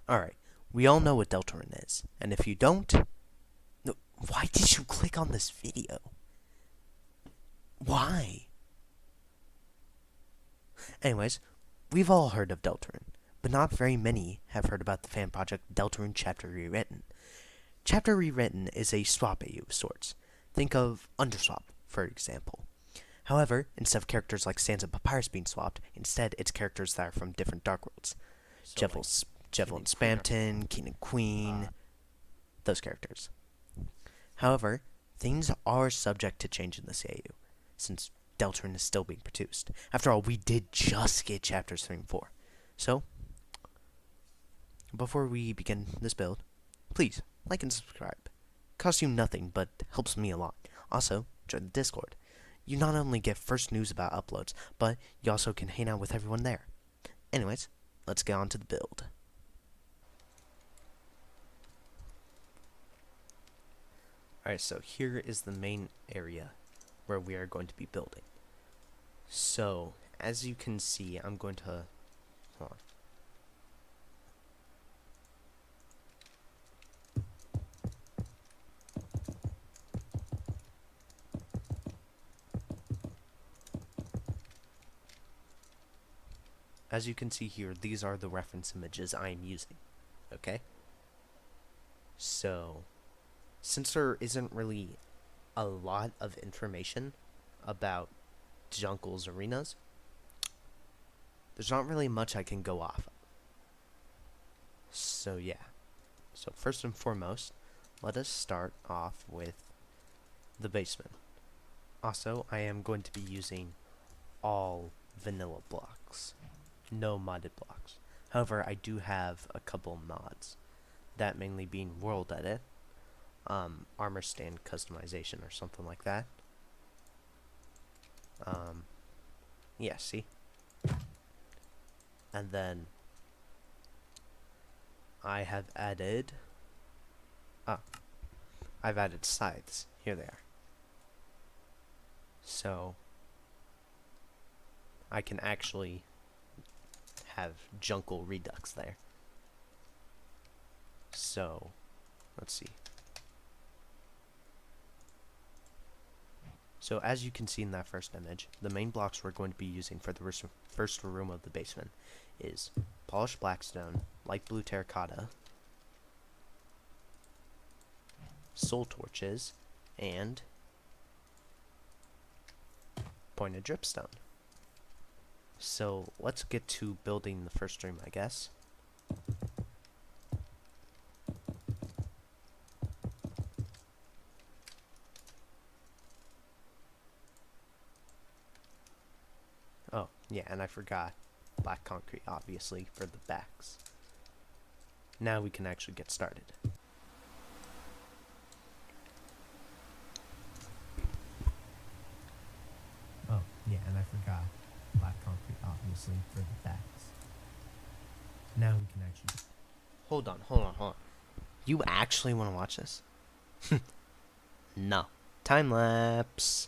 Alright, we all know what Deltarune is, and if you don't, no, why did you click on this video? Why? Anyways, we've all heard of Deltarune, but not very many have heard about the fan project Deltarune Chapter Rewritten. Chapter Rewritten is a swap AU of sorts. Think of Underswap, for example. However, instead of characters like Sans and Papyrus being swapped, instead it's characters that are from different Dark Worlds. Jevil and Spamton, King and Queen, those characters. However, things are subject to change in this AU, since Deltarune is still being produced. After all, we did just get chapters 3 and 4. So, before we begin this build, please like and subscribe. Costs you nothing, but helps me a lot. Also, join the Discord. You not only get first news about uploads, but you also can hang out with everyone there. Anyways, let's get on to the build. Alright, so here is the main area where we are going to be building. So, as you can see, I'm going to... Hold on. As you can see here, these are the reference images I am using. Okay? So, since there isn't really a lot of information about Junkil's arenas, there's not really much I can go off of. So yeah. So first and foremost, let us start off with the basement. Also, I am going to be using all vanilla blocks. No modded blocks. However, I do have a couple mods. That mainly being World Edit, armor stand customization or something like that. Yeah, see? And then I have added I've added scythes. Here they are. So I can actually have Junkil Redux there. So let's see. So as you can see in that first image, the main blocks we're going to be using for the first room of the basement is polished blackstone, light blue terracotta, soul torches, and pointed dripstone. So let's get to building the first room, I guess. Oh, yeah, and I forgot black concrete, obviously, for the backs. Now we can actually get started. Oh, yeah, and I forgot black concrete, obviously, for the backs. Now we can actually... Hold on. You actually want to watch this? No. Time lapse.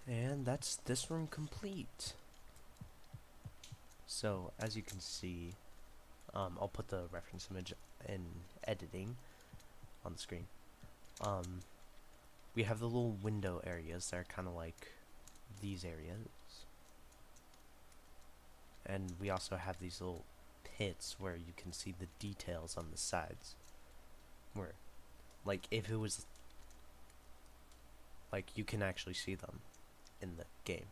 And that's this room complete. So, as you can see, I'll put the reference image in editing on the screen. We have the little window areas that are kind of like these areas. And we also have these little pits where you can see the details on the sides. Where, like, if it was, like, you can actually see them in the game.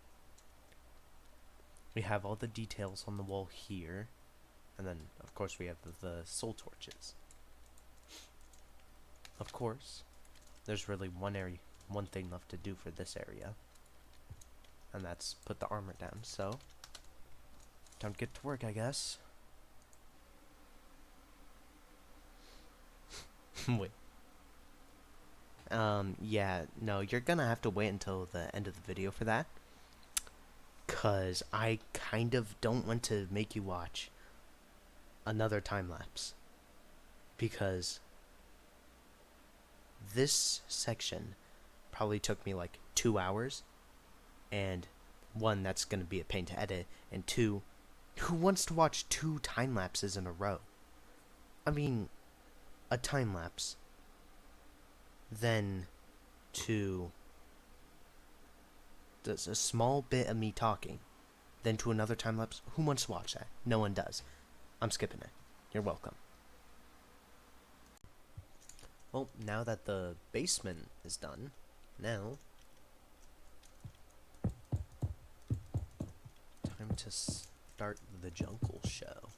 We have all the details on the wall here, and then of course we have the soul torches. Of course, there's really one thing left to do for this area, and that's put the armor down. So, time to get to work, I guess. Wait. Yeah, no, you're gonna have to wait until the end of the video for that. Cause I kind of don't want to make you watch another time lapse. Because this section probably took me like 2 hours. And one, that's gonna be a pain to edit. And two, who wants to watch 2 time lapses in a row? I mean, a time lapse. Then to there's a small bit of me talking, then to another time lapse. Who wants to watch that? No one does. I'm skipping it. You're welcome. Well, now that the basement is done, now time to start the Junkil show.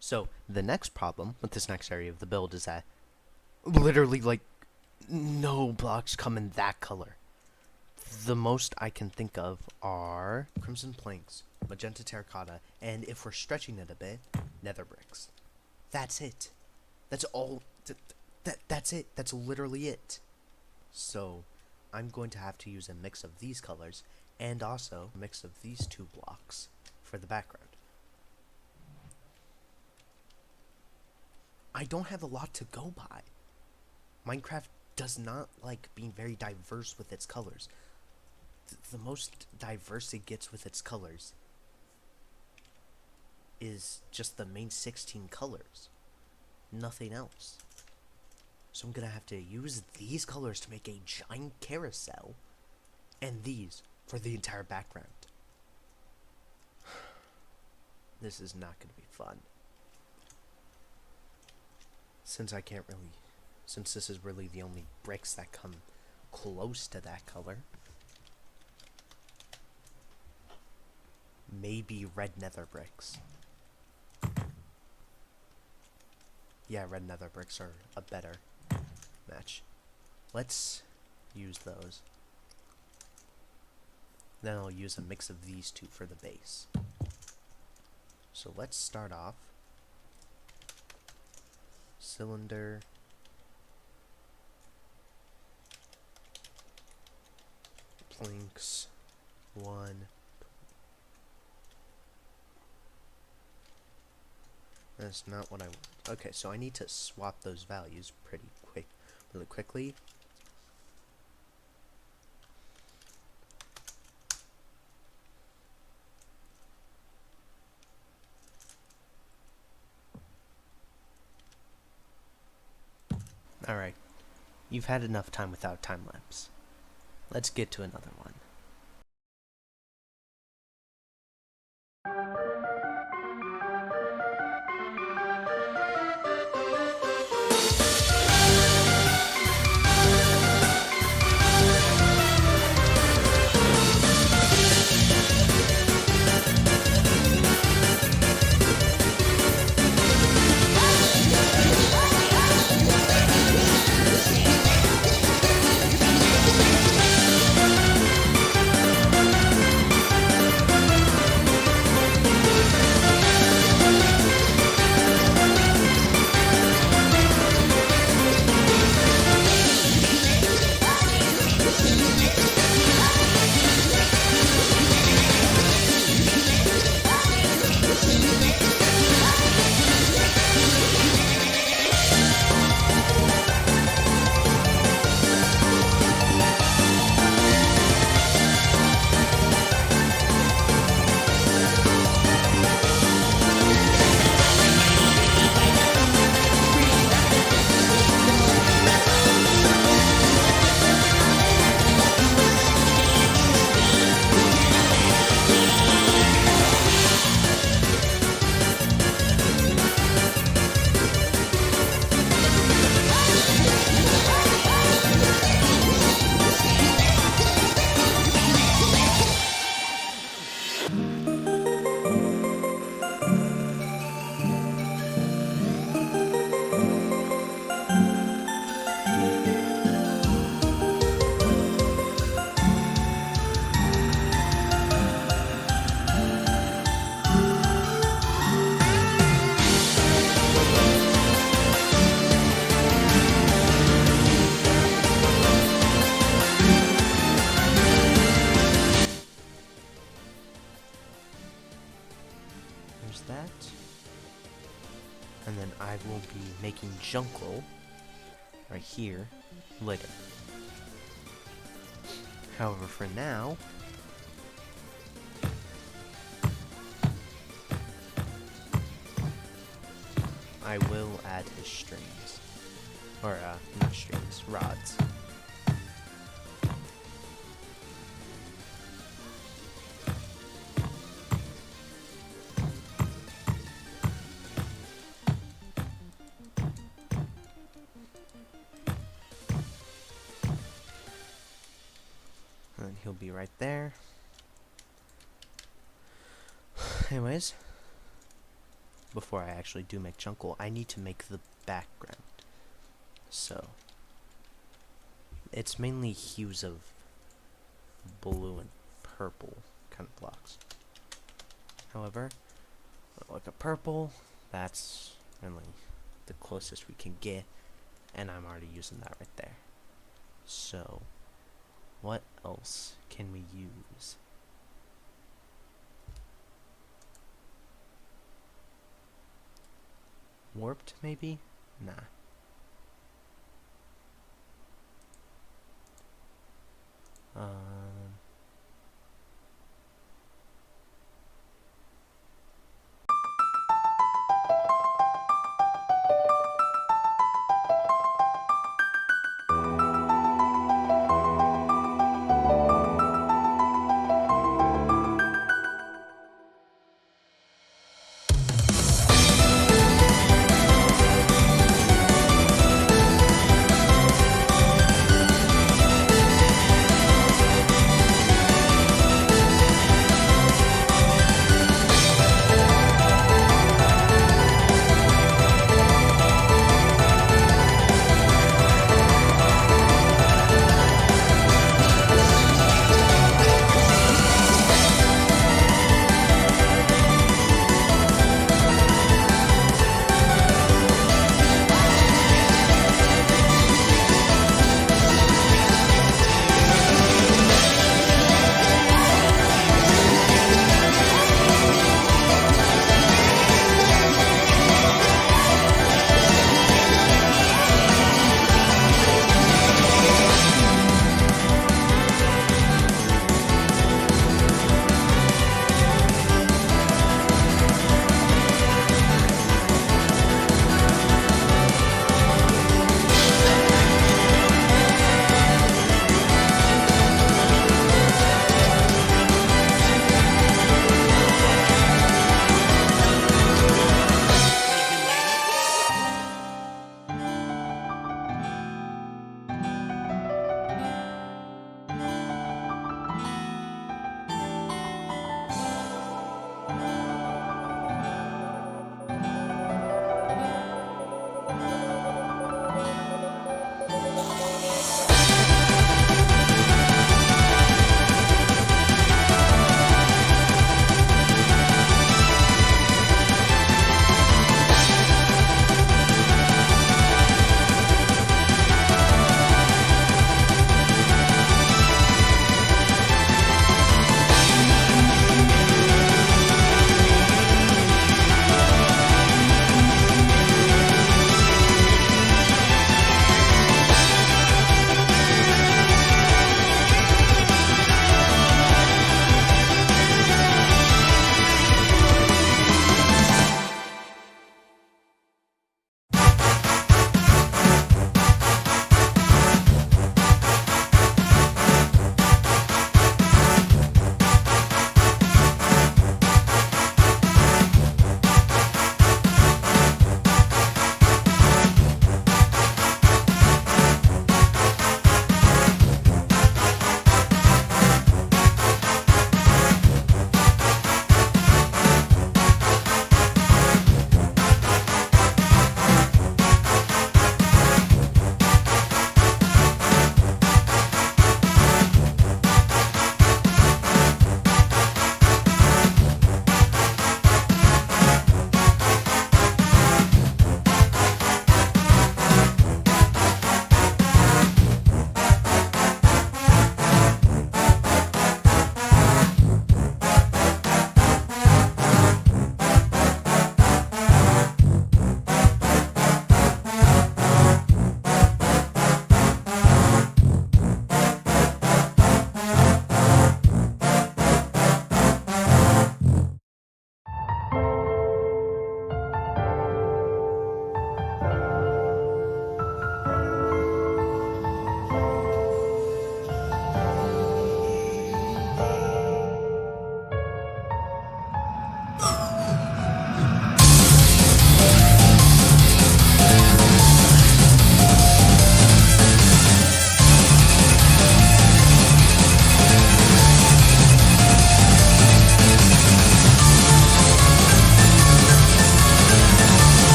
So the next problem with this next area of the build is that literally, like, no blocks come in that color. The most I can think of are crimson planks, magenta terracotta, and if we're stretching it a bit, nether bricks. That's it. That's all. That's it. That's literally it. So, I'm going to have to use a mix of these colors and also a mix of these 2 blocks for the background. I don't have a lot to go by. Minecraft does not like being very diverse with its colors. The most diverse it gets with its colors is just the main 16 colors. Nothing else. So I'm gonna have to use these colors to make a giant carousel, and these for the entire background. This is not gonna be fun. Since this is really the only bricks that come close to that color. Maybe red nether bricks. Yeah, red nether bricks are a better match. Let's use those. Then I'll use a mix of these two for the base. So let's start off. Cylinder. Planks. 1. That's not what I want. Okay, so I need to swap those values really quickly. Alright, you've had enough time without time lapse. Let's get to another one. That, and then I will be making Junkil right here later. However, for now, I will add his strings, or not strings, rods. And he'll be right there. Anyways, before I actually do make Junkil, I need to make the background. So, it's mainly hues of blue and purple kind of blocks. However, like a purple, that's really the closest we can get, and I'm already using that right there. So, what else can we use? Warped, maybe? Nah. Um,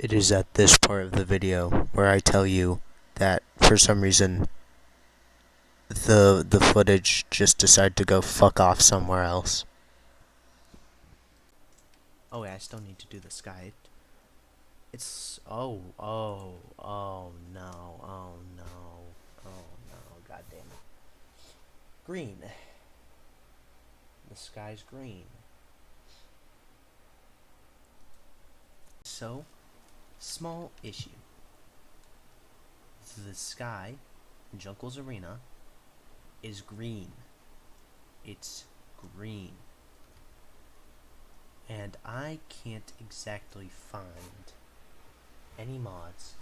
It is at this part of the video where I tell you that for some reason the footage just decided to go fuck off somewhere else. Oh yeah, I still need to do the sky. It's oh no, oh no, oh no, god damn it. Green. The sky's green. So, small issue. The sky in Junkil's arena is green. It's green. And I can't exactly find any mods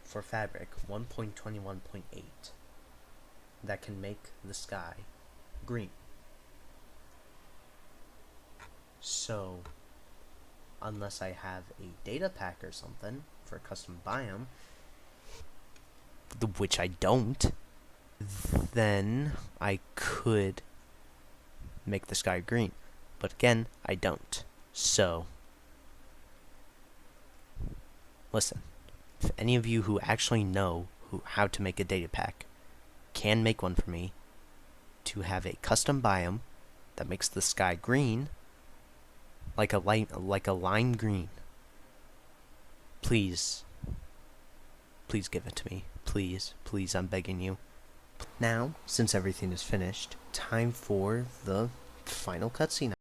for Fabric 1.21.8 that can make the sky green. So, unless I have a data pack or something for a custom biome, which I don't, then I could make the sky green. But again, I don't. So, listen, if any of you who actually know how to make a data pack can make one for me to have a custom biome that makes the sky green, like a lime green, please give it to me. Please, I'm begging you. Now, since everything is finished, time for the final cutscene.